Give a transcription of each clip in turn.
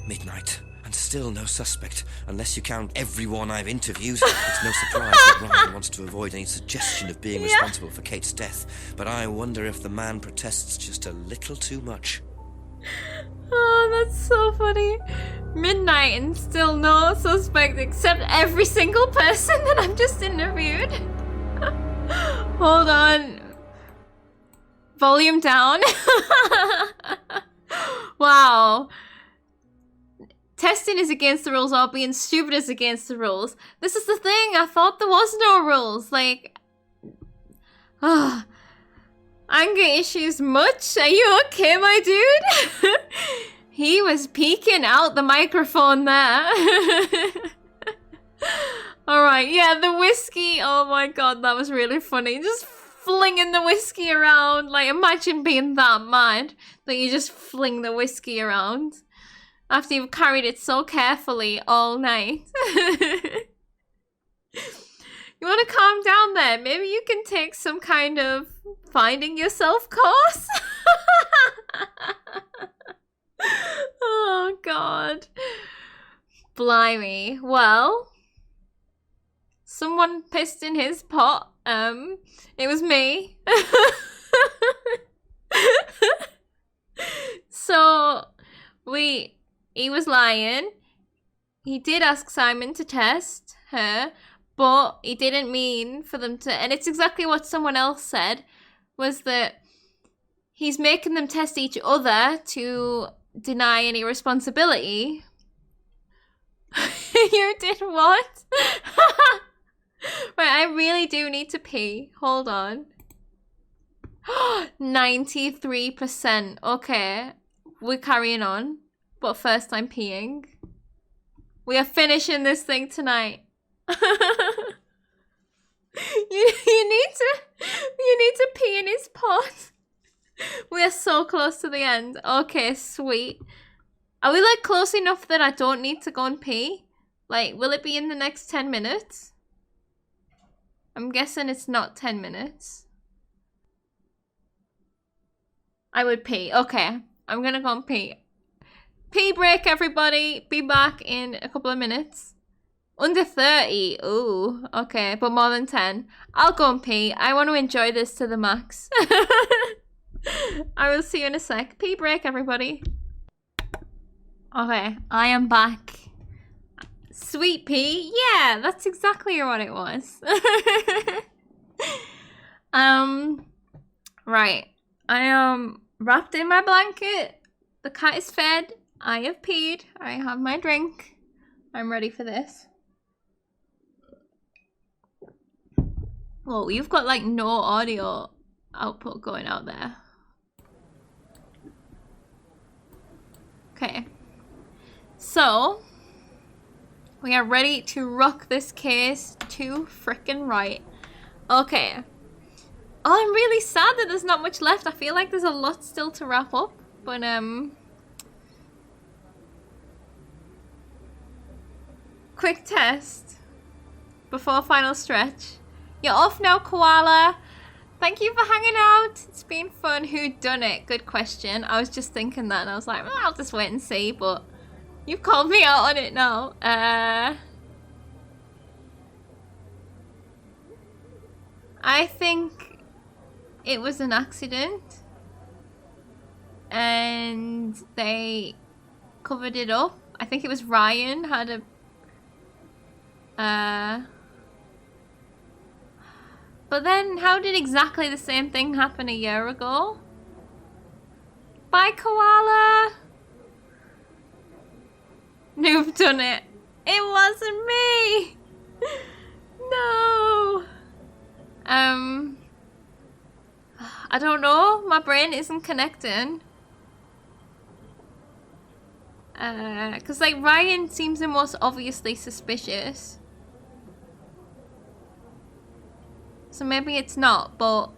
Midnight, and still no suspect, unless you count everyone I've interviewed. It's no surprise that Ryan wants to avoid any suggestion of being responsible for Kate's death, but I wonder if the man protests just a little too much. Oh, that's so funny. Midnight and still no suspect except every single person that I've just interviewed. Hold on. Volume down. Wow. Testing is against the rules, or being stupid is against the rules. This is the thing, I thought there was no rules. Like, anger issues much? Are you okay, my dude? He was peeking out the microphone there. Alright, yeah, the whiskey. Oh my god, that was really funny. Just flinging the whiskey around. Like, imagine being that mad that you just fling the whiskey around after you've carried it so carefully all night. You want to calm down there? Maybe you can take some kind of finding yourself course? Oh, God. Blimey. Well, someone pissed in his pot. It was me. So, he was lying. He did ask Simon to test her, but he didn't mean for them to, and it's exactly what someone else said, was that he's making them test each other to deny any responsibility. You did what? Right, I really do need to pee. Hold on. 93%. Okay, we're carrying on. But first I'm peeing. We are finishing this thing tonight. You need to pee in his pot. We are so close to the end. Okay, sweet. Are we like close enough that I don't need to go and pee? Like, will it be in the next 10 minutes? I'm guessing it's not 10 minutes. I would pee. Okay, I'm gonna go and pee. Pee break, everybody. Be back in a couple of minutes. Under 30. Ooh, okay, but more than 10. I'll go and pee. I want to enjoy this to the max. I will see you in a sec. Pee break, everybody. Okay, I am back. Sweet pea. Yeah, that's exactly what it was. Right. I am wrapped in my blanket. The cat is fed. I have peed. I have my drink. I'm ready for this. Whoa, you've got like no audio output going out there. Okay. So, we are ready to rock this case to frickin' right. Okay. Oh, I'm really sad that there's not much left. I feel like there's a lot still to wrap up, but quick test before final stretch. You're off now, Koala. Thank you for hanging out. It's been fun. Who done it? Good question. I was just thinking that and I was like, well, I'll just wait and see, but you've called me out on it now. I think it was an accident and they covered it up. I think it was Ryan had a but then how did exactly the same thing happen a year ago? Bye, Koala. Noob done it. It wasn't me. No. I don't know. My brain isn't connecting. Because like Ryan seems the most obviously suspicious. So maybe it's not, but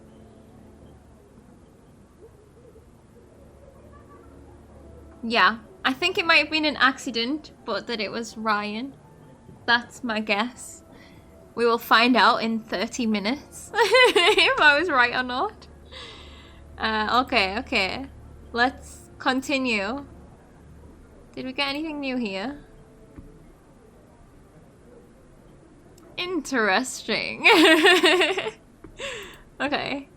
yeah, I think it might have been an accident, but that it was Ryan. That's my guess. We will find out in 30 minutes if I was right or not. Okay. Let's continue. Did we get anything new here? Interesting. Okay.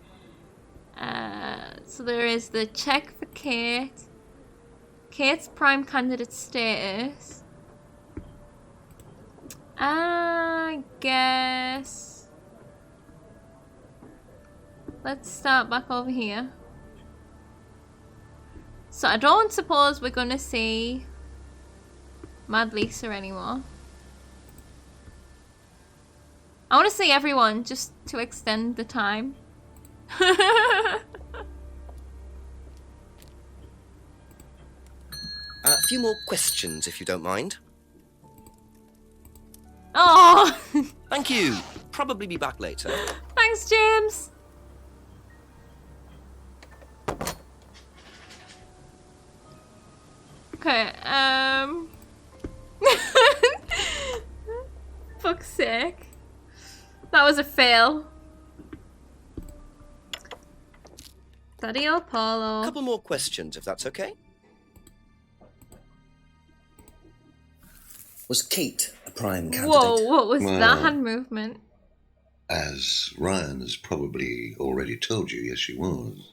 So there is the check for Kate. Kate's prime candidate status. I guess. Let's start back over here. So I don't suppose we're gonna see Mad Lisa anymore. I want to see everyone just to extend the time. A few more questions, if you don't mind. Oh, Thank you. Probably be back later. thanks, James. Okay, fuck's sake. That was a fail. Daddy A Apollo. couple more questions, if that's okay. Was Kate a prime candidate? Whoa, what was Well, that hand movement? As Ryan has probably already told you, yes, she was.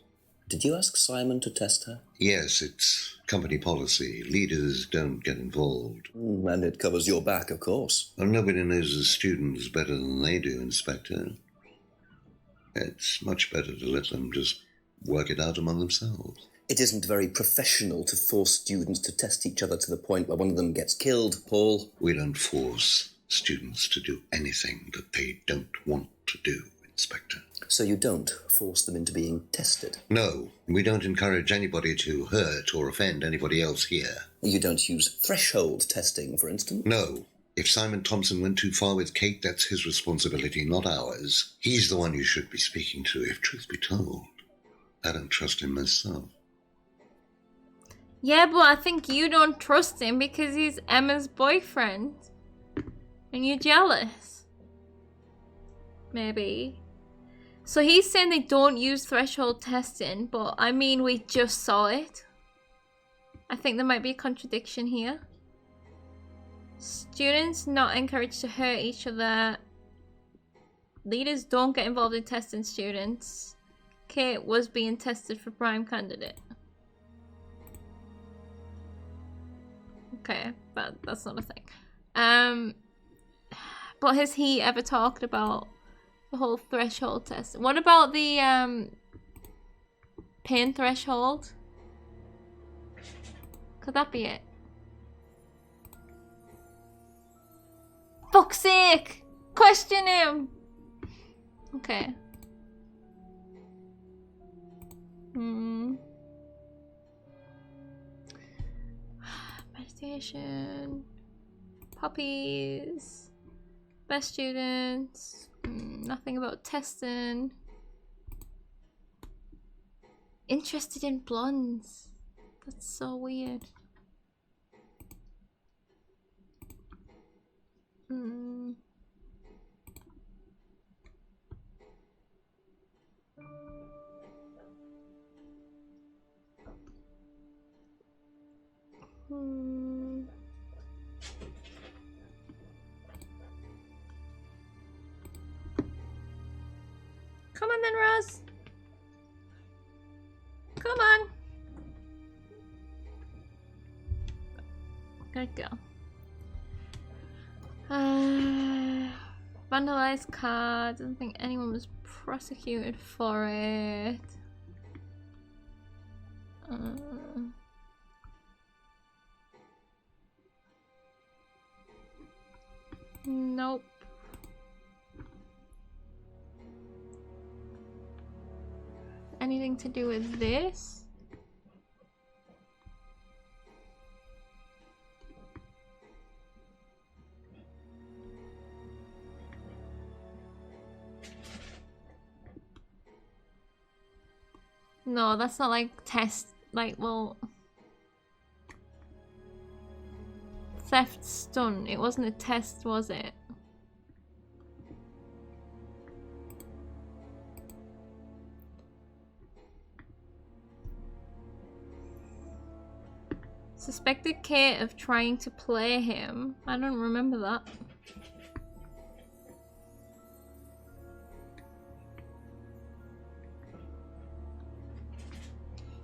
Did you ask Simon to test her? Yes, it's company policy. Leaders don't get involved. And it covers your back, of course. Well, nobody knows the students better than they do, Inspector. It's much better to let them just work it out among themselves. It isn't very professional to force students to test each other to the point where one of them gets killed, Paul. We don't force students to do anything that they don't want to do, Inspector. So you don't force them into being tested? No, we don't encourage anybody to hurt or offend anybody else here. You don't use threshold testing, for instance? No. If Simon Thompson went too far with Kate, that's his responsibility, not ours. He's the one you should be speaking to, if truth be told. I don't trust him myself. Yeah, but I think you don't trust him because he's Emma's boyfriend. And you're jealous. Maybe. So he's saying they don't use threshold testing, but I mean, we just saw it. I think there might be a contradiction here. Students not encouraged to hurt each other. Leaders don't get involved in testing students. Kate was being tested for prime candidate. Okay, but that's not a thing. But has he ever talked about the whole threshold test? What about the pain threshold? Could that be it? Fuck's sake! Question him! Okay. Meditation. Puppies. Best students. Nothing about testing. Interested in blondes. That's so weird. Come on then, Roz. Come on. Good go. Vandalized car. Doesn't think anyone was prosecuted for it. Nope. Anything to do with this? No, that's not like test, like, well, theft stun. It wasn't a test, was it? Suspected Kate of trying to play him. I don't remember that.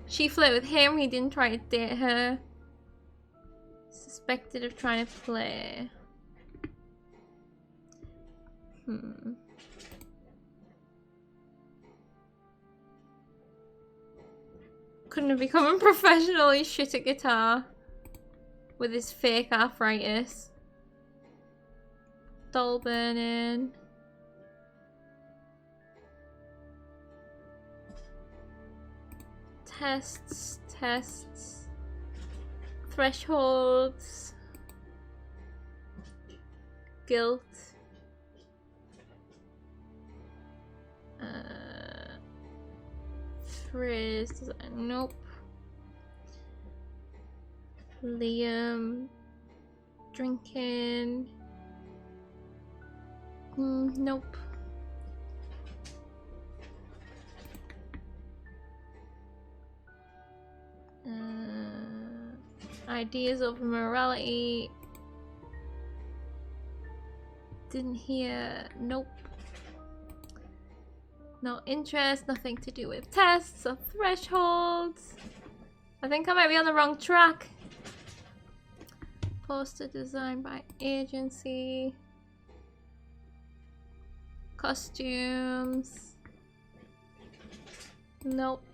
She flirted with him, he didn't try to date her. Suspected of trying to play. Couldn't have become a professional, he's shit at guitar. With his fake arthritis. Doll burning. Tests. Thresholds. Guilt. Frizz. Nope. Liam. Drinking. Nope. Ideas of morality. Didn't hear. Nope. No interest, nothing to do with tests or thresholds. I think I might be on the wrong track. Poster designed by agency. Costumes. Nope.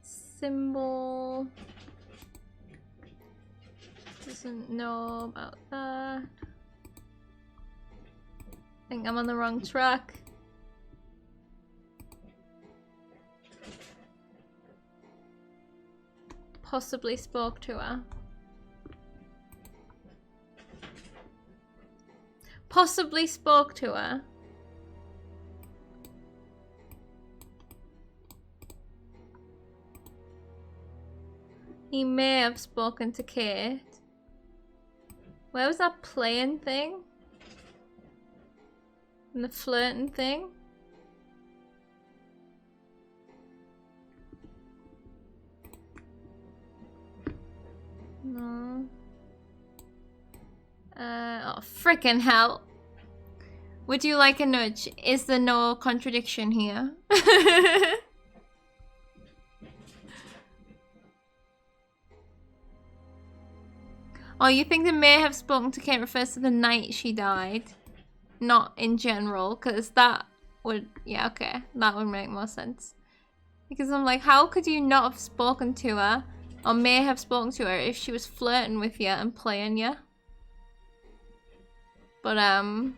Symbol. Doesn't know about that. I think I'm on the wrong track. Possibly spoke to her. Possibly spoke to her. He may have spoken to Kate. Where was that playing thing? And the flirting thing? No. Oh, frickin' hell. Would you like a nudge? Is there no contradiction here? Oh, you think the may have spoken to Kate refers to the night she died? Not in general, because that would... Yeah, okay. That would make more sense. Because I'm like, how could you not have spoken to her, or may have spoken to her, if she was flirting with you and playing you? But, on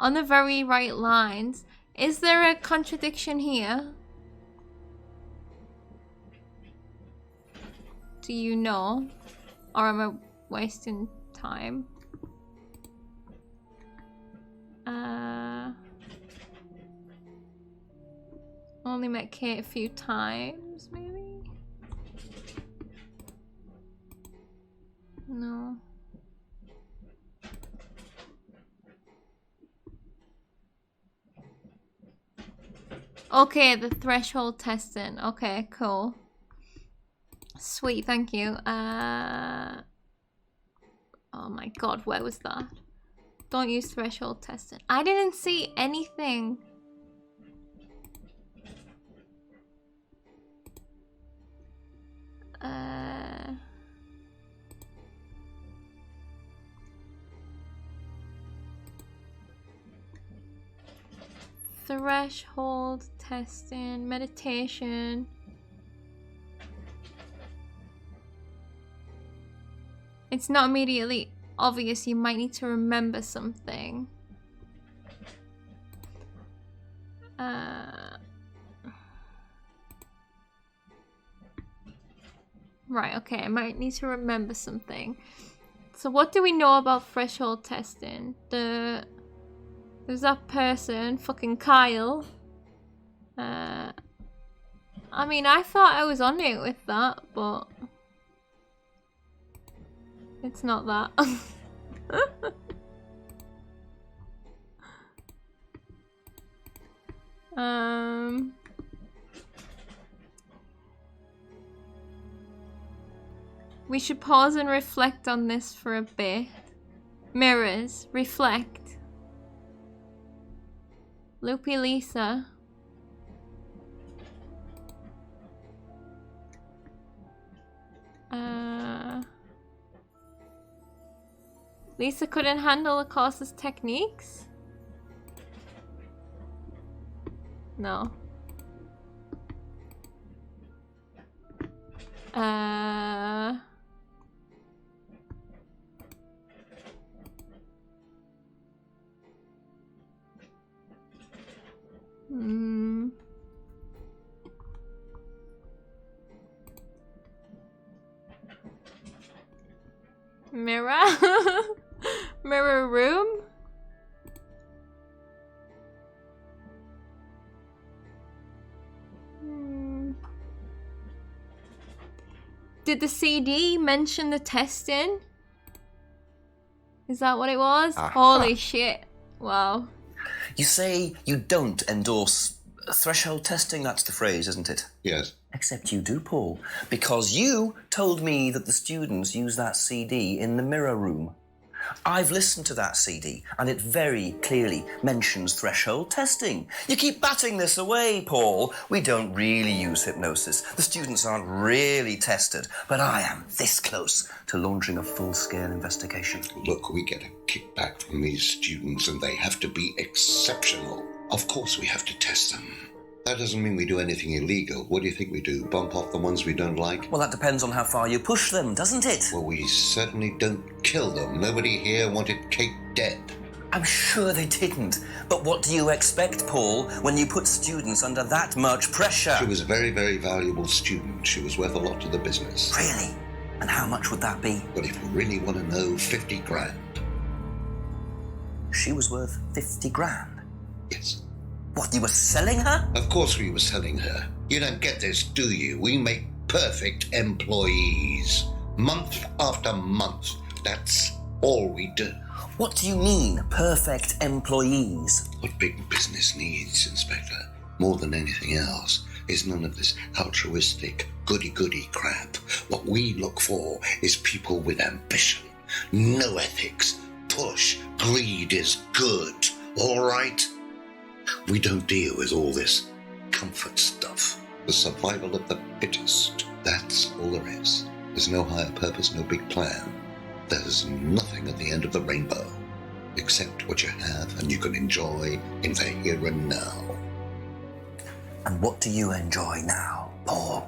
the very right lines, is there a contradiction here? Do you know? Or am I wasting time? Only met Kate a few times, maybe? No. Okay, the threshold testing. Okay, cool. Sweet, thank you. Oh my god, where was that? Don't use threshold testing. I didn't see anything. Threshold testing, meditation. It's not immediately obvious, you might need to remember something. Right, okay, I might need to remember something. So what do we know about threshold testing? There's that person, fucking Kyle. I mean, I thought I was on it with that, but... It's not that. We should pause and reflect on this for a bit. Mirrors, reflect. Loopy Lisa. Lisa couldn't handle the course's techniques? No. Mirror? Mirror room? Did the CD mention the testing? Is that what it was? Holy shit. Wow. You say you don't endorse threshold testing, that's the phrase, isn't it? Yes. Except you do, Paul, because you told me that the students use that CD in the mirror room. I've listened to that CD, and it very clearly mentions threshold testing. You keep batting this away, Paul. We don't really use hypnosis. The students aren't really tested, but I am this close to launching a full-scale investigation. Look, we get a kickback from these students, and they have to be exceptional. Of course we have to test them. That doesn't mean we do anything illegal. What do you think we do? Bump off the ones we don't like? Well, that depends on how far you push them, doesn't it? Well, we certainly don't kill them. Nobody here wanted Kate dead. I'm sure they didn't. But what do you expect, Paul, when you put students under that much pressure? She was a very, very valuable student. She was worth a lot to the business. Really? And how much would that be? But if you really want to know, 50 grand. She was worth 50 grand? Yes. What, you were selling her? Of course we were selling her. You don't get this, do you? We make perfect employees. Month after month. That's all we do. What do you mean, perfect employees? What big business needs, Inspector, more than anything else, is none of this altruistic, goody-goody crap. What we look for is people with ambition, no ethics. Push, greed is good, all right? We don't deal with all this comfort stuff. The survival of the fittest. That's all there is. There's no higher purpose, no big plan. There's nothing at the end of the rainbow, except what you have and you can enjoy in the here and now. And what do you enjoy now, Paul?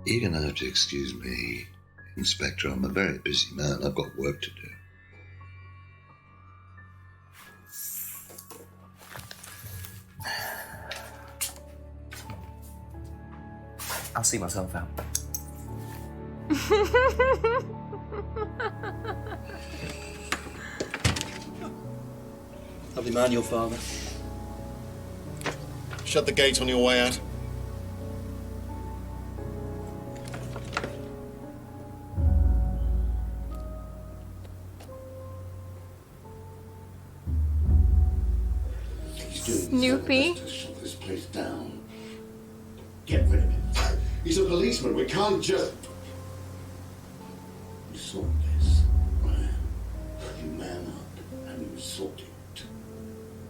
You're going to have to excuse me, Inspector. I'm a very busy man. I've got work to do. I'll see myself out. Lovely man, your father. Shut the gate on your way out. Snoopy. To shut this place down. Get rid of him. He's a policeman. We can't just... You saw this, Ryan. You man up and you sort it.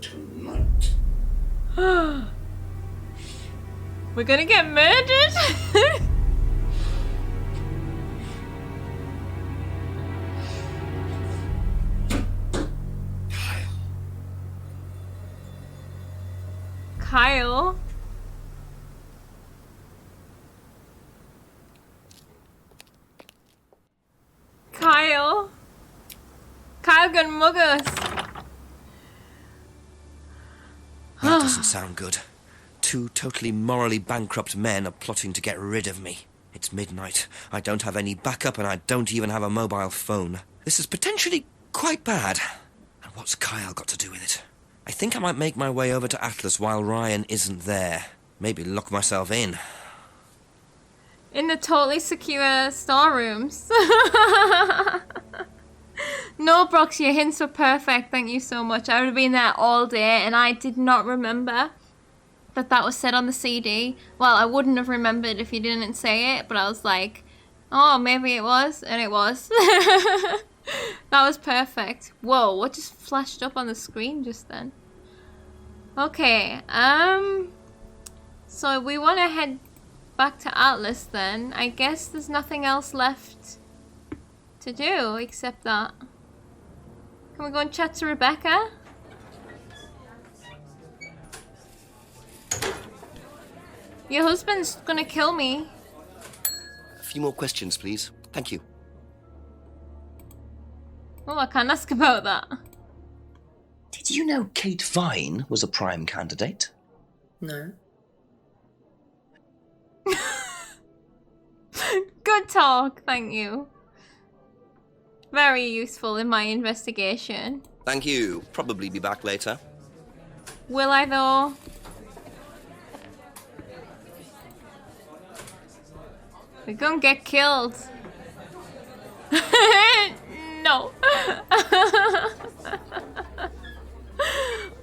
Tonight. We're gonna get murdered? Kyle? Kyle? Kyle gonna mug us. That doesn't sound good. Two totally morally bankrupt men are plotting to get rid of me. It's midnight. I don't have any backup and I don't even have a mobile phone. This is potentially quite bad. And what's Kyle got to do with it? I think I might make my way over to Atlas while Ryan isn't there. Maybe lock myself in. In the totally secure storerooms. No, Brox, your hints were perfect. Thank you so much. I would have been there all day and I did not remember that was said on the CD. Well, I wouldn't have remembered if you didn't say it, but I was like, oh, maybe it was, and it was. That was perfect. Whoa, what just flashed up on the screen just then? Okay, so we want to head back to Atlas then. I guess there's nothing else left to do except that. Can we go and chat to Rebecca? Your husband's gonna kill me. A few more questions, please. Thank you. Oh, I can't ask about that. Did you know Kate Vine was a prime candidate? No. Good talk, thank you. Very useful in my investigation. Thank you. Probably be back later. Will I though? We're gonna get killed. No.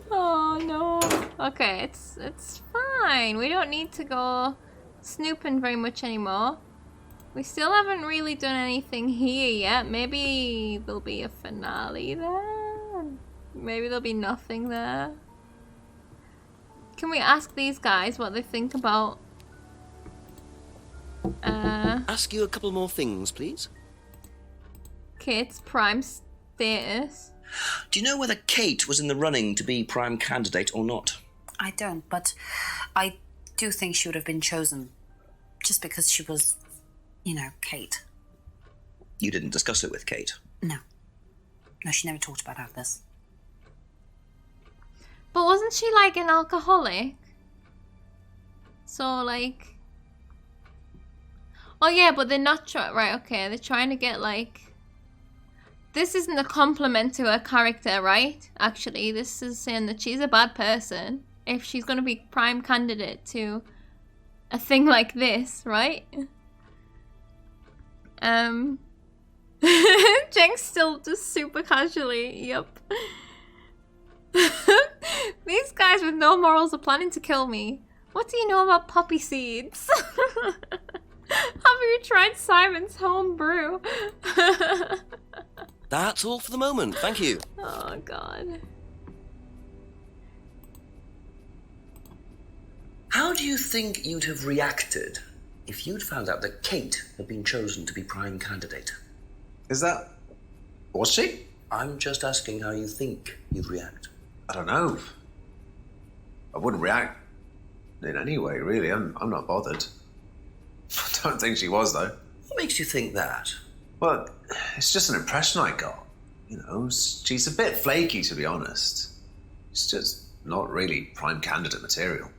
Oh no. Okay, it's fine. We don't need to go snooping very much anymore. We still haven't really done anything here yet. Maybe there'll be a finale there. Maybe there'll be nothing there. Can we ask these guys what they think about Ask you a couple more things, please. Kate's prime status? Do you know whether Kate was in the running to be prime candidate or not? I don't, but I do think she would have been chosen just because she was, you know, Kate. You didn't discuss it with Kate? No. No, she never talked about Atlas. But wasn't she like an alcoholic? So like... Oh yeah, but they're not right, okay, they're trying to get like... This isn't a compliment to her character, right? Actually, this is saying that she's a bad person if she's gonna be prime candidate to a thing like this, right? Jenks still just super casually, yep. These guys with no morals are planning to kill me. What do you know about poppy seeds? Have you tried Simon's home brew? That's all for the moment. Thank you. Oh, God. How do you think you'd have reacted if you'd found out that Kate had been chosen to be prime candidate? Is that... was she? I'm just asking how you think you'd react. I don't know. I wouldn't react in any way, really. I'm not bothered. I don't think she was, though. What makes you think that? Well, it's just an impression I got. You know, she's a bit flaky, to be honest. She's just not really prime candidate material.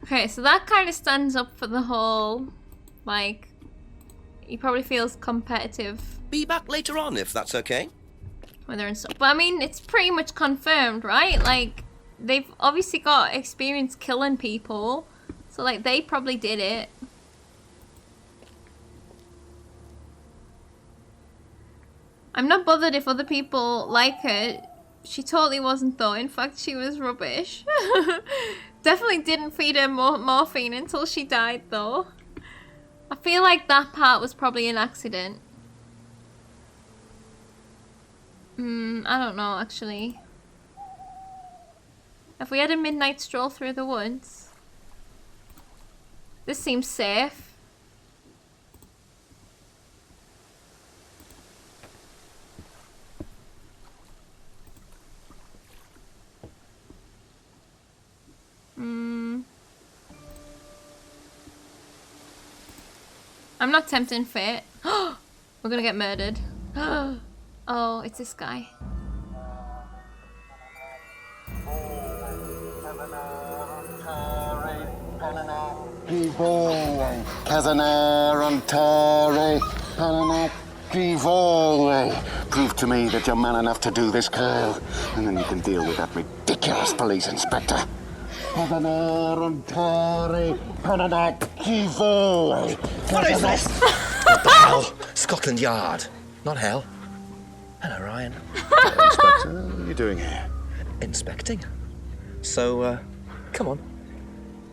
Okay, so that kind of stands up for the whole, like, he probably feels competitive. Be back later on, if that's okay. Whether and stuff. But I mean, it's pretty much confirmed, right? Like, they've obviously got experience killing people. So, like, they probably did it. I'm not bothered if other people like her. She totally wasn't, though. In fact, she was rubbish. Definitely didn't feed her morphine until she died, though. I feel like that part was probably an accident. I don't know, actually. Have we had a midnight stroll through the woods? This seems safe. I'm not tempting fate. We're gonna get murdered. Oh, it's this guy. Prove to me that you're man enough to do this, Kyle, and then you can deal with that ridiculous police inspector. What is this? What the hell? Scotland Yard, not hell. Hello, Ryan. Inspector. So, what are you doing here? Inspecting. So, come on.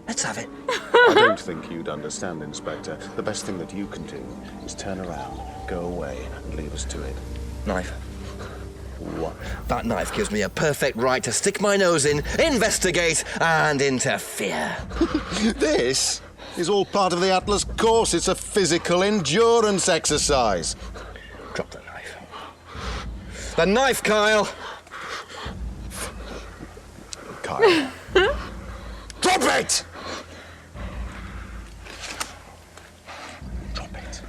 Let's have it. I don't think you'd understand, Inspector. The best thing that you can do is turn around, go away, and leave us to it. Knife. What? That knife gives me a perfect right to stick my nose in, investigate, and interfere. This is all part of the Atlas course. It's a physical endurance exercise. Drop the knife. The knife, Kyle! Kyle. Drop it! Drop it.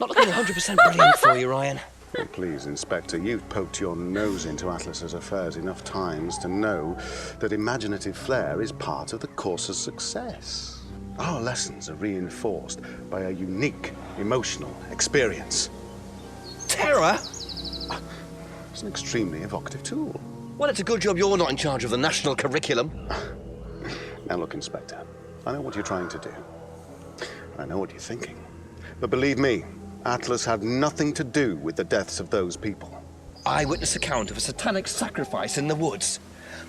Not looking 100% brilliant for you, Ryan. Oh, please, Inspector, you've poked your nose into Atlas's affairs enough times to know that imaginative flair is part of the course's success. Our lessons are reinforced by a unique emotional experience. Terror? It's an extremely evocative tool. Well, it's a good job you're not in charge of the national curriculum. Now look, Inspector, I know what you're trying to do. I know what you're thinking. But believe me, Atlas had nothing to do with the deaths of those people. Eyewitness account of a satanic sacrifice in the woods.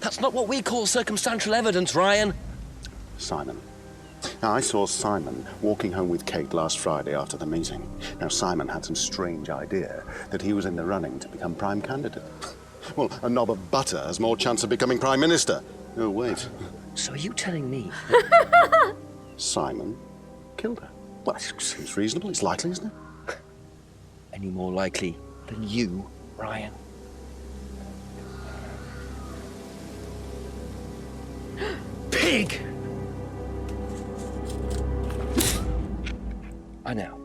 That's not what we call circumstantial evidence, Ryan. Simon. Now, I saw Simon walking home with Kate last Friday after the meeting. Now, Simon had some strange idea that he was in the running to become prime candidate. Well, a knob of butter has more chance of becoming prime minister. Oh, wait. So are you telling me? Simon killed her. Well, it seems reasonable. It's likely, isn't it? Any more likely than you, Ryan? Pig! I know.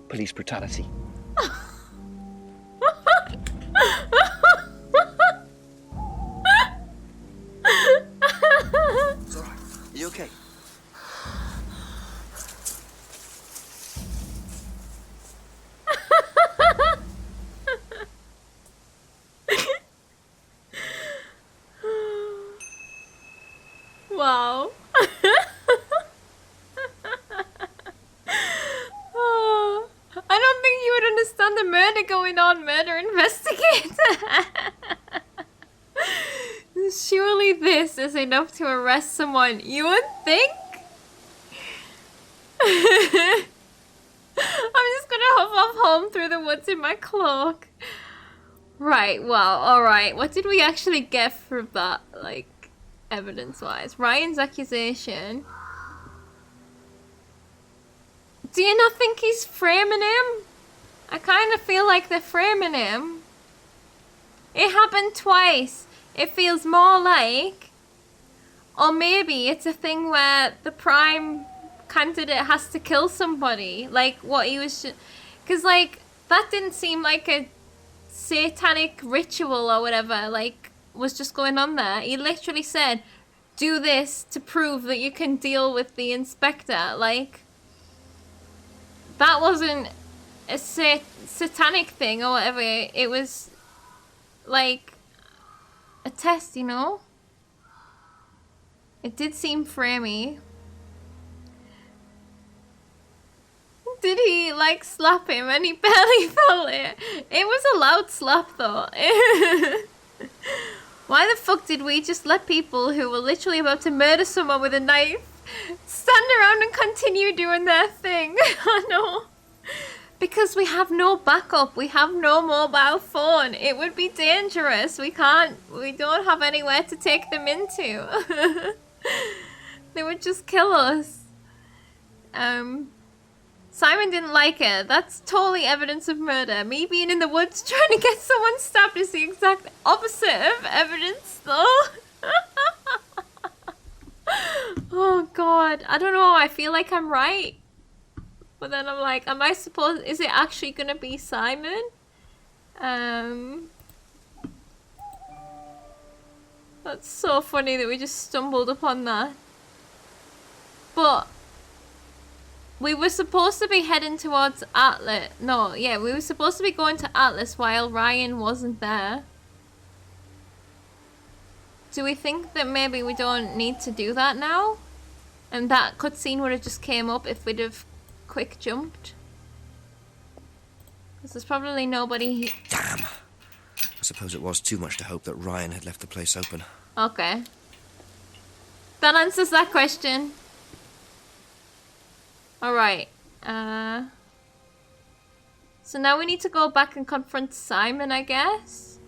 Police brutality. It's all right. You okay? Wow. I don't think you would understand the murder going on, murder investigator. Surely this is enough to arrest someone. You would think? I'm just gonna hop off home through the woods in my cloak. Right, well, alright. What did we actually get from that, like, evidence-wise? Ryan's accusation. Do you not think he's framing him? I kind of feel like they're framing him. It happened twice. It feels more like... Or maybe it's a thing where the prime candidate has to kill somebody. Like, what he was... Because, like, that didn't seem like a satanic ritual or whatever, like, was just going on there. He literally said, do this to prove that you can deal with the inspector. Like, that wasn't a satanic thing or whatever. It was, like, a test, you know? It did seem framey. Did he, like, slap him and he barely felt it? It was a loud slap, though. Why the fuck did we just let people who were literally about to murder someone with a knife stand around and continue doing their thing? I know. Because we have no backup. We have no mobile phone. It would be dangerous. We don't have anywhere to take them into. They would just kill us. Simon didn't like it. That's totally evidence of murder. Me being in the woods trying to get someone stabbed is the exact opposite of evidence, though. Oh, God. I don't know. I feel like I'm right. But then I'm like, am I supposed... Is it actually going to be Simon? That's so funny that we just stumbled upon that. But... we were supposed to be heading towards Atlas. No, yeah, we were supposed to be going to Atlas while Ryan wasn't there. Do we think that maybe we don't need to do that now? And that cutscene would have just came up if we'd have quick jumped? There's probably nobody. Damn. I suppose it was too much to hope that Ryan had left the place open. Okay. That answers that question. Alright. So now we need to go back and confront Simon, I guess.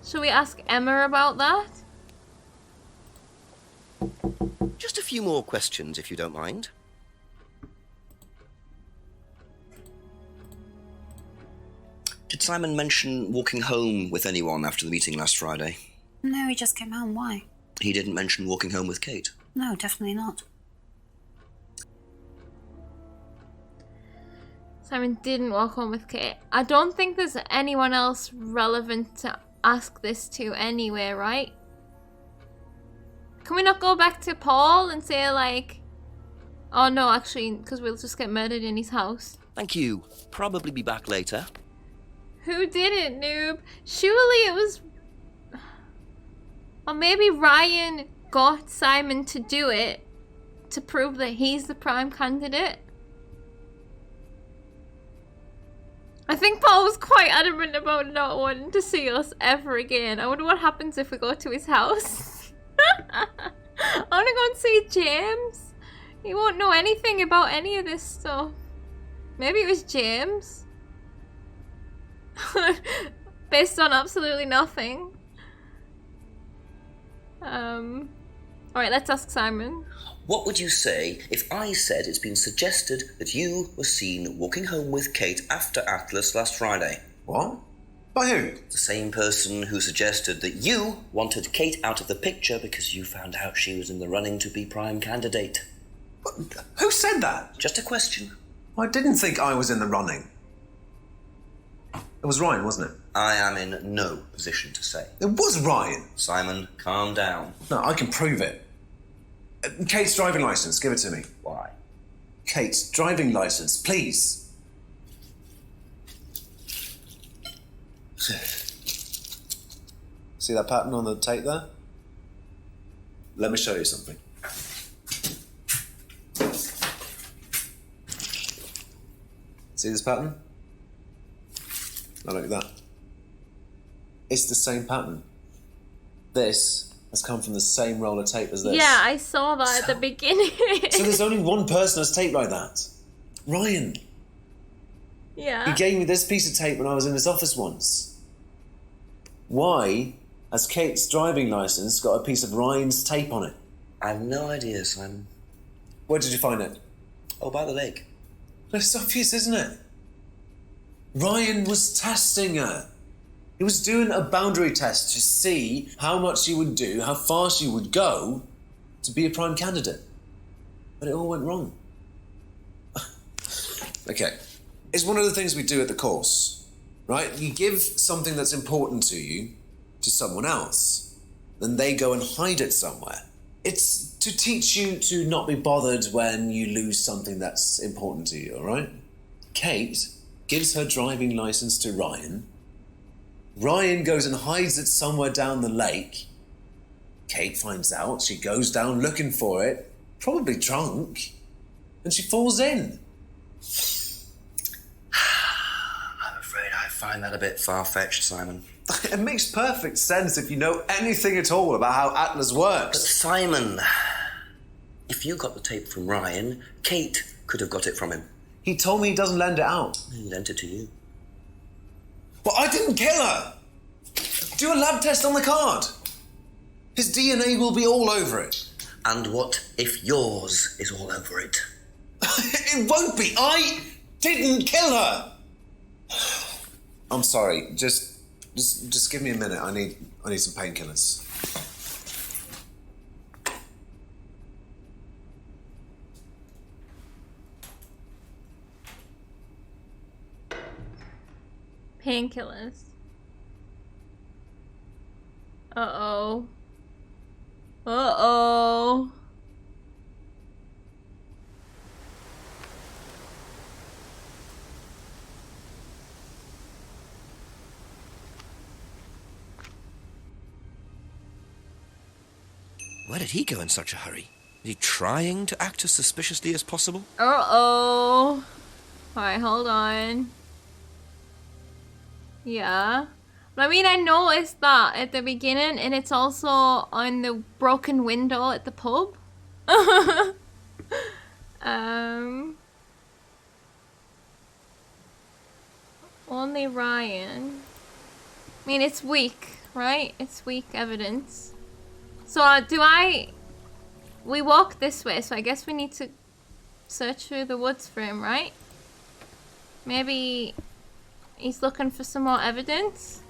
Should we ask Emma about that? Just a few more questions, if you don't mind. Did Simon mention walking home with anyone after the meeting last Friday? No, he just came home. Why? He didn't mention walking home with Kate? No, definitely not. Simon didn't walk home with Kate. I don't think there's anyone else relevant to ask this to anyway, right? Can we not go back to Paul and say, like... Oh, no, actually, because we'll just get murdered in his house. Thank you. Probably be back later. Who did it, noob? Surely it was... Or maybe Ryan got Simon to do it to prove that he's the prime candidate. I think Paul was quite adamant about not wanting to see us ever again. I wonder what happens if we go to his house. I want to go and see James. He won't know anything about any of this stuff. Maybe it was James. Based on absolutely nothing. Alright, let's ask Simon. What would you say if I said it's been suggested that you were seen walking home with Kate after Atlas last Friday? What? By who? The same person who suggested that you wanted Kate out of the picture because you found out she was in the running to be prime candidate. What? Who said that? Just a question. I didn't think I was in the running. It was Ryan, wasn't it? I am in no position to say. It was Ryan. Simon, calm down. No, I can prove it. Kate's driving license, give it to me. Why? Kate's driving license, please. See that pattern on the tape there? Let me show you something. See this pattern? Now look at that. It's the same pattern. This has come from the same roll of tape as this. Yeah, I saw that at the beginning. So there's only one person that's tape like that. Ryan. Yeah. He gave me this piece of tape when I was in his office once. Why has Kate's driving license got a piece of Ryan's tape on it? I have no idea, Simon. Where did you find it? Oh, by the lake. It's obvious, isn't it? Ryan was testing her. He was doing a boundary test to see how much she would do, how far she would go to be a prime candidate. But it all went wrong. Okay. It's one of the things we do at the course, right? You give something that's important to you to someone else, then they go and hide it somewhere. It's to teach you to not be bothered when you lose something that's important to you, all right? Kate gives her driving license to Ryan. Ryan goes and hides it somewhere down the lake. Kate finds out, she goes down looking for it, probably drunk, and she falls in. I'm afraid I find that a bit far-fetched, Simon. It makes perfect sense if you know anything at all about how Atlas But works. Simon, if you got the tape from Ryan, Kate could have got it from him. He told me he doesn't lend it out. He lent it to you. But I didn't kill her! Do a lab test on the card. His DNA will be all over it. And what if yours is all over it? It won't be. I didn't kill her. I'm sorry. Just give me a minute. I need some painkillers. Painkillers. Uh-oh. Uh-oh. Where did he go in such a hurry? Is he trying to act as suspiciously as possible? Uh-oh. Alright, hold on. Yeah. I mean, I noticed that at the beginning, and it's also on the broken window at the pub. Only Ryan. I mean, it's weak, right? It's weak evidence. So, we walk this way, so I guess we need to search through the woods for him, right? Maybe he's looking for some more evidence?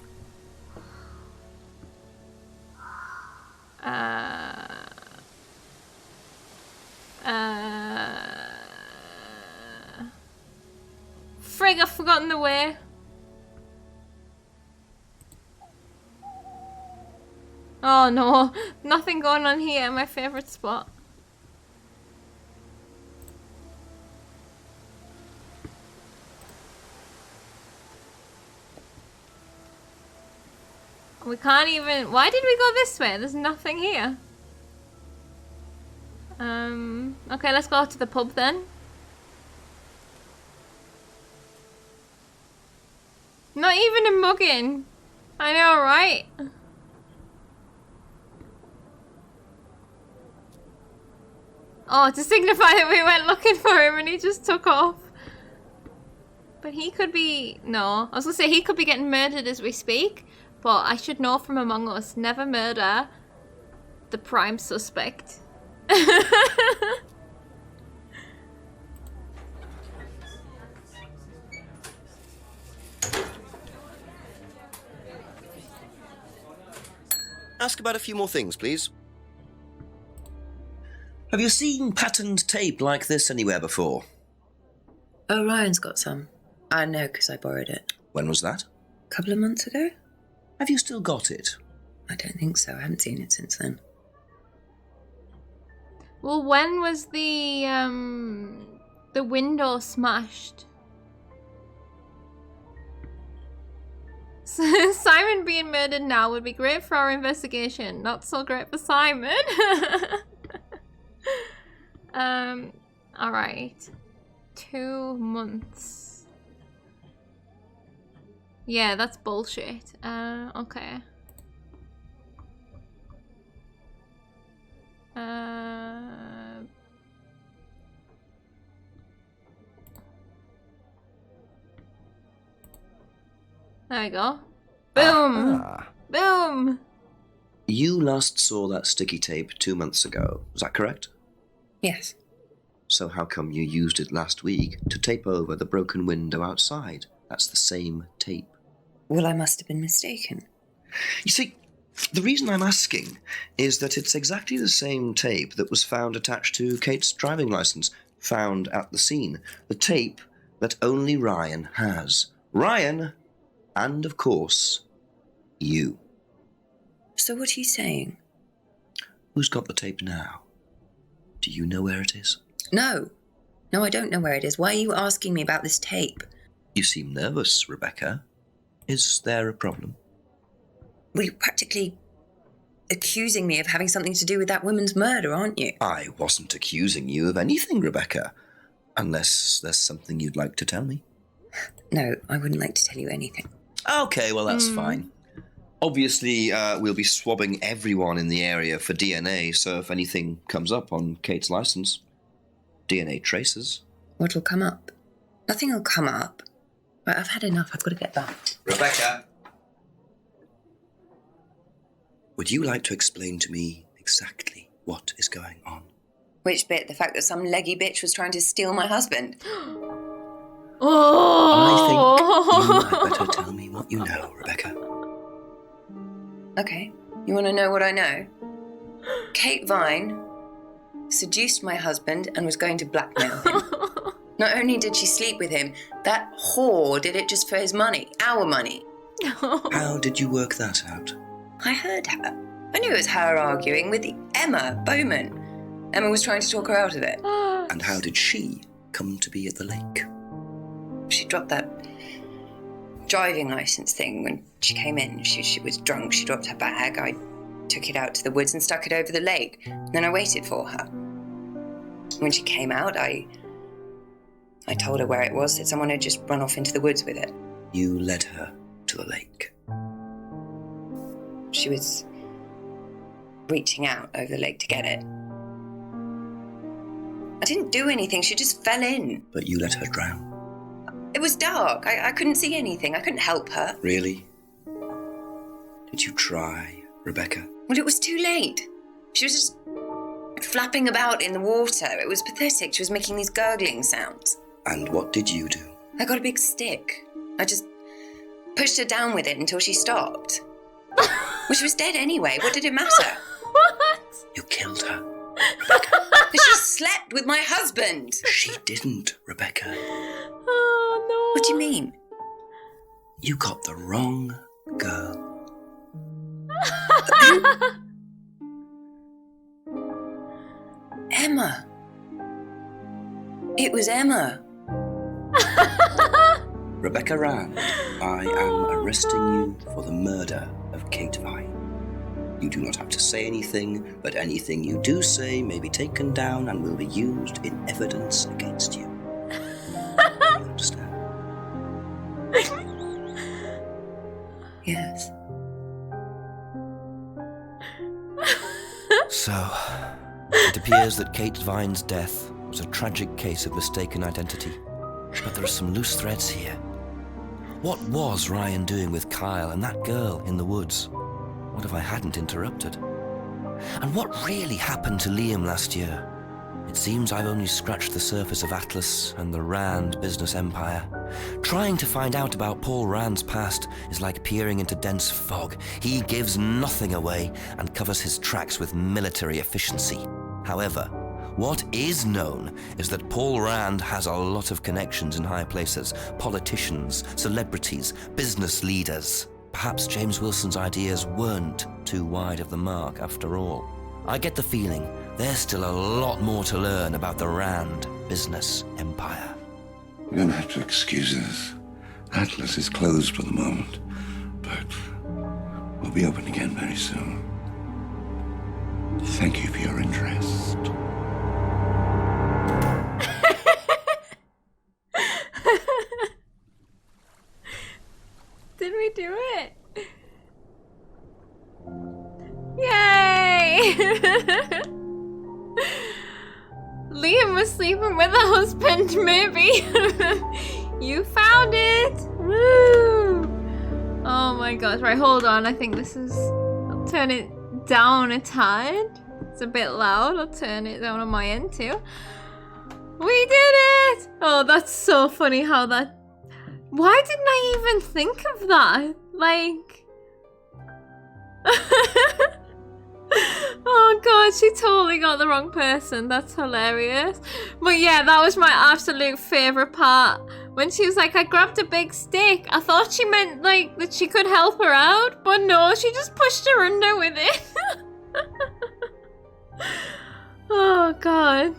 Frig, I've forgotten the way. Oh no, nothing going on here, my favorite spot. We can't even... Why did we go this way? There's nothing here. Okay, let's go to the pub then. Not even a mugging. I know, right? Oh, to signify that we went looking for him and he just took off. But he could be... No, I was gonna say he could be getting murdered as we speak. But I should know from Among Us, never murder the prime suspect. Ask about a few more things, please. Have you seen patterned tape like this anywhere before? Oh, Ryan's got some. I know, because I borrowed it. When was that? A couple of months ago? Have you still got it? I don't think so. I haven't seen it since then. Well, when was the window smashed? Simon being murdered now would be great for our investigation. Not so great for Simon. Alright. 2 months. Yeah, that's bullshit. Okay. There we go. Boom! Boom! You last saw that sticky tape 2 months ago, is that correct? Yes. So how come you used it last week to tape over the broken window outside? That's the same tape. Well, I must have been mistaken. You see, the reason I'm asking is that it's exactly the same tape that was found attached to Kate's driving license, found at the scene. The tape that only Ryan has. Ryan, and of course, you. So what are you saying? Who's got the tape now? Do you know where it is? No. No, I don't know where it is. Why are you asking me about this tape? You seem nervous, Rebecca. Is there a problem? Well, you're practically accusing me of having something to do with that woman's murder, aren't you? I wasn't accusing you of anything, Rebecca. Unless there's something you'd like to tell me. No, I wouldn't like to tell you anything. Okay, well, that's fine. Obviously, we'll be swabbing everyone in the area for DNA, so if anything comes up on Kate's license, DNA traces. What'll come up? Nothing will come up. Right, I've had enough. I've got to get back. Rebecca! Would you like to explain to me exactly what is going on? Which bit? The fact that some leggy bitch was trying to steal my husband? Oh! I think you might better tell me what you know, Rebecca. Okay. You want to know what I know? Kate Vine seduced my husband and was going to blackmail him. Not only did she sleep with him, that whore did it just for his money. Our money. How did you work that out? I heard her. I knew it was her arguing with Emma Bowman. Emma was trying to talk her out of it. And how did she come to be at the lake? She dropped that driving licence thing when she came in. She was drunk. She dropped her bag. I took it out to the woods and stuck it over the lake. Then I waited for her. When she came out, I told her where it was, that someone had just run off into the woods with it. You led her to the lake. She was reaching out over the lake to get it. I didn't do anything, she just fell in. But you let her drown. It was dark, I couldn't see anything, I couldn't help her. Really? Did you try, Rebecca? Well, it was too late. She was just flapping about in the water. It was pathetic, she was making these gurgling sounds. And what did you do? I got a big stick. I just pushed her down with it until she stopped. Well, she was dead anyway, what did it matter? What? You killed her. But she slept with my husband. She didn't, Rebecca. Oh, no. What do you mean? You got the wrong girl. Emma. It was Emma. Rebecca Rand, I am arresting you for the murder of Kate Vine. You do not have to say anything, but anything you do say may be taken down and will be used in evidence against you. You understand? Yes. So, it appears that Kate Vine's death was a tragic case of mistaken identity. But there are some loose threads here. What was Ryan doing with Kyle and that girl in the woods? What if I hadn't interrupted? And what really happened to Liam last year? It seems I've only scratched the surface of Atlas and the Rand business empire. Trying to find out about Paul Rand's past is like peering into dense fog. He gives nothing away and covers his tracks with military efficiency. However, what is known is that Paul Rand has a lot of connections in high places, politicians, celebrities, business leaders. Perhaps James Wilson's ideas weren't too wide of the mark after all. I get the feeling there's still a lot more to learn about the Rand business empire. You're going to have to excuse us. Atlas is closed for the moment, but we'll be open again very soon. Thank you for your interest. Did we do it? Yay! Liam was sleeping with a husband, maybe. You found it! Woo! Oh my gosh, right, hold on. I think this is... I'll turn it down a tad. It's a bit loud. I'll turn it down on my end too. We did it! Oh, that's so funny how that... Why didn't I even think of that? Like... Oh god, she totally got the wrong person. That's hilarious. But yeah, that was my absolute favourite part. When she was like, I grabbed a big stick. I thought she meant like that she could help her out. But no, she just pushed her under with it. Oh god.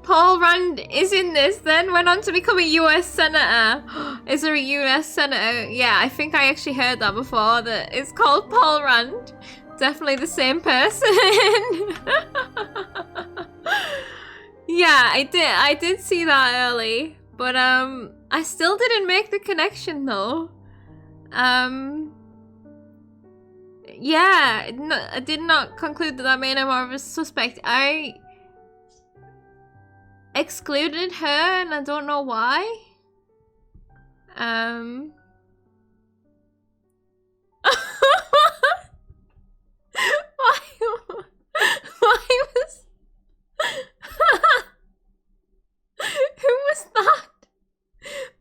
Paul Rand is in this, then went on to become a US Senator. Is there a US Senator? Yeah, I think I actually heard that before, that it's called Paul Rand. Definitely the same person. Yeah, I did see that early. But I still didn't make the connection though. Yeah, I did not conclude that that made her more of a suspect. I excluded her and I don't know why. Why was who was that?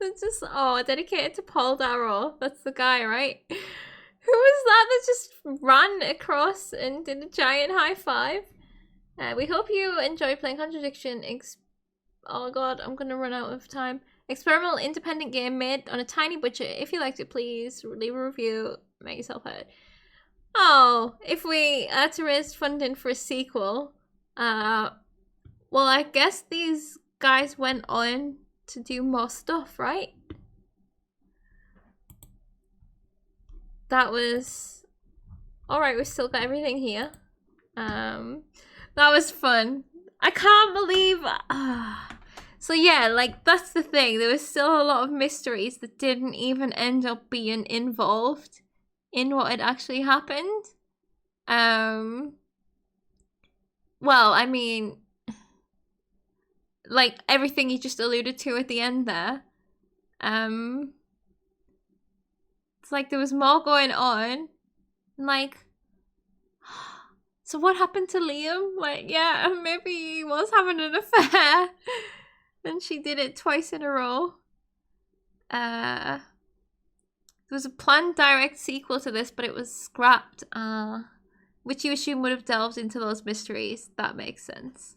That's just, oh, dedicated to Paul Darrow. That's the guy, right? Who was that just ran across and did a giant high five? We hope you enjoyed playing Contradiction. Oh god, I'm gonna run out of time. Experimental independent game made on a tiny budget. If you liked it, please leave a review. Make yourself heard. Oh, if we had to raise funding for a sequel, well, I guess these guys went on to do more stuff, right? Alright, we've still got everything here. That was fun. I can't believe... So yeah, like, that's the thing. There was still a lot of mysteries that didn't even end up being involved in what had actually happened. Well, I mean... like, everything you just alluded to at the end there. It's like there was more going on. Like... So what happened to Liam? Like, yeah, maybe he was having an affair. And she did it twice in a row. There was a planned direct sequel to this, but it was scrapped. Which you assume would have delved into those mysteries. That makes sense.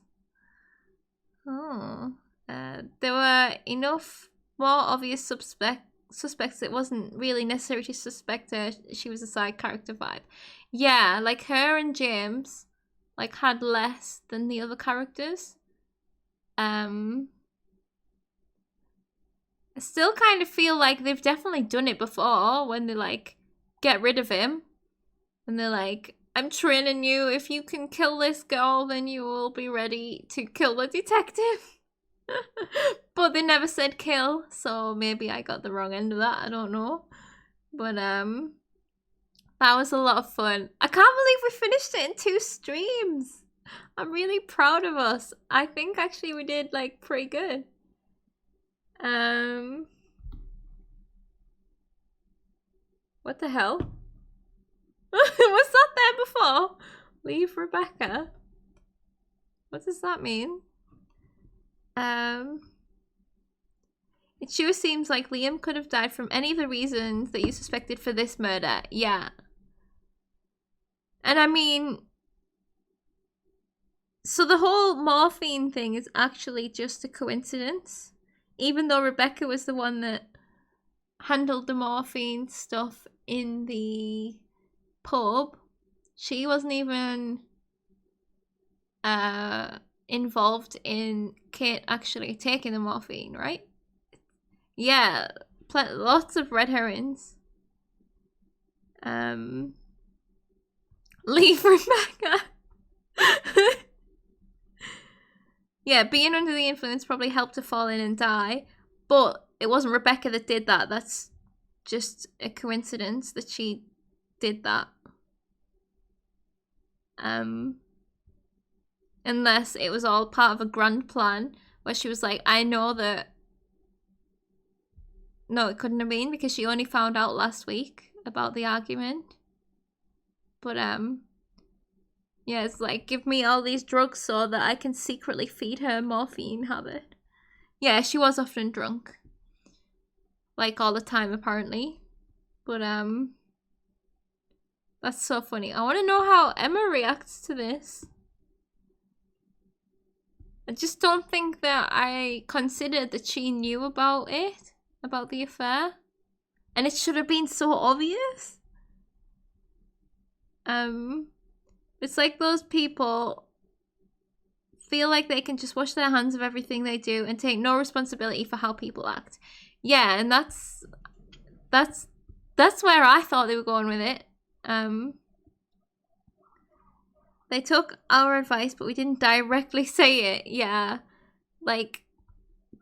Oh. There were enough more obvious suspects it wasn't really necessary to suspect her. She was a side character vibe. Yeah, like her and James like had less than the other characters. I still kind of feel like they've definitely done it before when they like get rid of him and they're like, I'm training you. If you can kill this girl, then you will be ready to kill the detective. But they never said kill, so maybe I got the wrong end of that. I don't know. But that was a lot of fun. I can't believe we finished it in 2 streams. I'm really proud of us. I think actually we did like pretty good. What the hell? Was that there before? Leave Rebecca. What does that mean? It sure seems like Liam could have died from any of the reasons that you suspected for this murder. Yeah. And I mean, so the whole morphine thing is actually just a coincidence. Even though Rebecca was the one that handled the morphine stuff in the pub, she wasn't even involved in Kate actually taking the morphine, right? Yeah, lots of red herrings. Leave Rebecca. Yeah, being under the influence probably helped her fall in and die, but it wasn't Rebecca that did that. That's just a coincidence that she did that. Unless it was all part of a grand plan where she was like, I know that... No, it couldn't have been because she only found out last week about the argument. But, yeah, it's like, give me all these drugs so that I can secretly feed her a morphine habit. Yeah, she was often drunk. Like, all the time, apparently. But, that's so funny. I want to know how Emma reacts to this. I just don't think that I considered that she knew about it. About the affair. And it should have been so obvious. It's like those people feel like they can just wash their hands of everything they do and take no responsibility for how people act. Yeah, and that's where I thought they were going with it. They took our advice, but we didn't directly say it. Yeah, like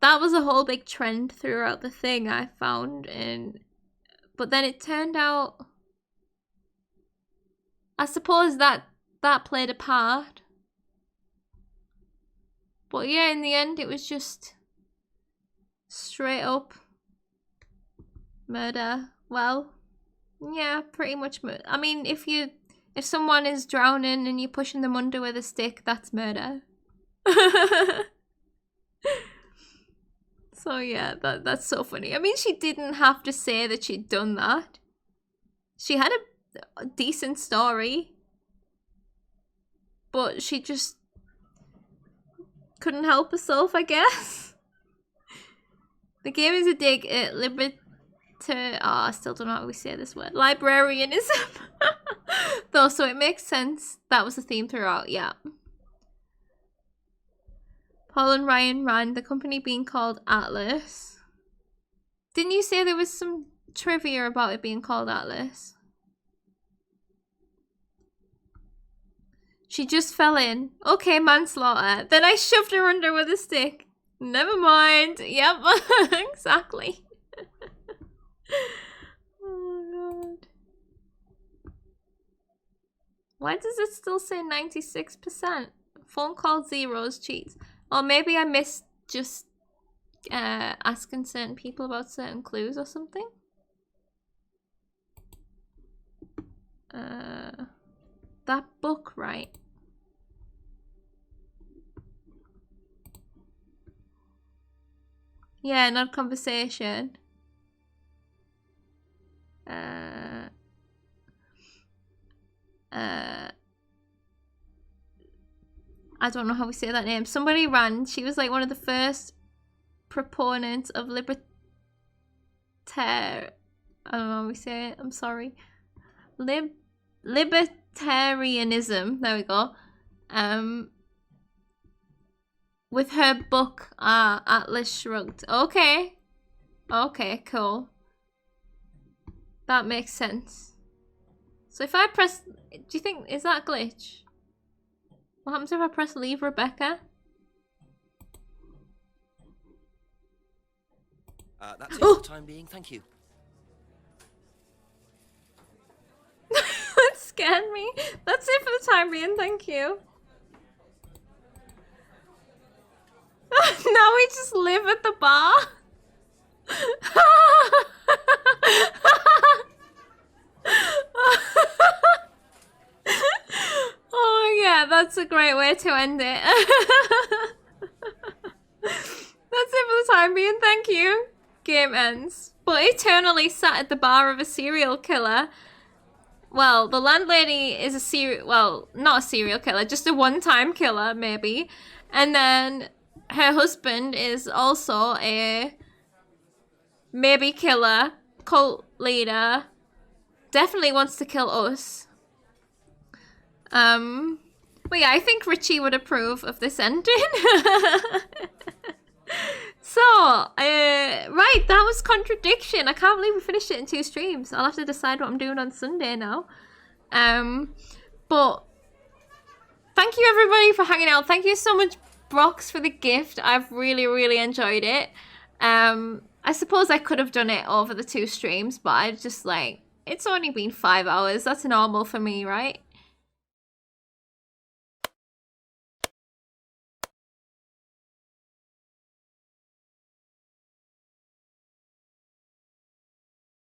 that was a whole big trend throughout the thing I found, but then it turned out, I suppose that played a part. But yeah, in the end, it was just straight up murder. Well, yeah, pretty much murder. I mean, if someone is drowning and you're pushing them under with a stick, that's murder. So yeah, that's so funny. I mean, she didn't have to say that she'd done that. She had a decent story. But she just couldn't help herself, I guess. The game is a dig at I still don't know how we say this word. Librarianism. Though, so it makes sense. That was the theme throughout, yeah. Paul and Ryan ran the company being called Atlas. Didn't you say there was some trivia about it being called Atlas? She just fell in. Okay, manslaughter. Then I shoved her under with a stick. Never mind. Yep, exactly. Oh, God. Why does it still say 96%? Phone call zeros cheats. Or maybe I missed just asking certain people about certain clues or something. That book, right? Yeah, not conversation. I don't know how we say that name. Somebody ran. She was like one of the first proponents of I don't know how we say it. I'm sorry. Libertarianism. There we go. With her book, Atlas Shrugged. Okay. Okay, cool. That makes sense. So if I press... Do you think... Is that a glitch? What happens if I press leave Rebecca? That's it for the time being, thank you. That scared me. That's it for the time being, thank you. Now we just live at the bar. Oh yeah, that's a great way to end it. That's it for the time being, thank you. Game ends. But eternally sat at the bar of a serial killer. Well, the landlady is not a serial killer, just a one-time killer, maybe. And then her husband is also a maybe killer, cult leader, definitely wants to kill us. But yeah, I think Richie would approve of this ending. So, right, that was Contradiction. I can't believe we finished it in 2 streams. I'll have to decide what I'm doing on Sunday now. But thank you everybody for hanging out. Thank you so much, Brox, for the gift. I've really, really enjoyed it. I suppose I could have done it over the 2 streams, but I just like, it's only been 5 hours. That's normal for me, right?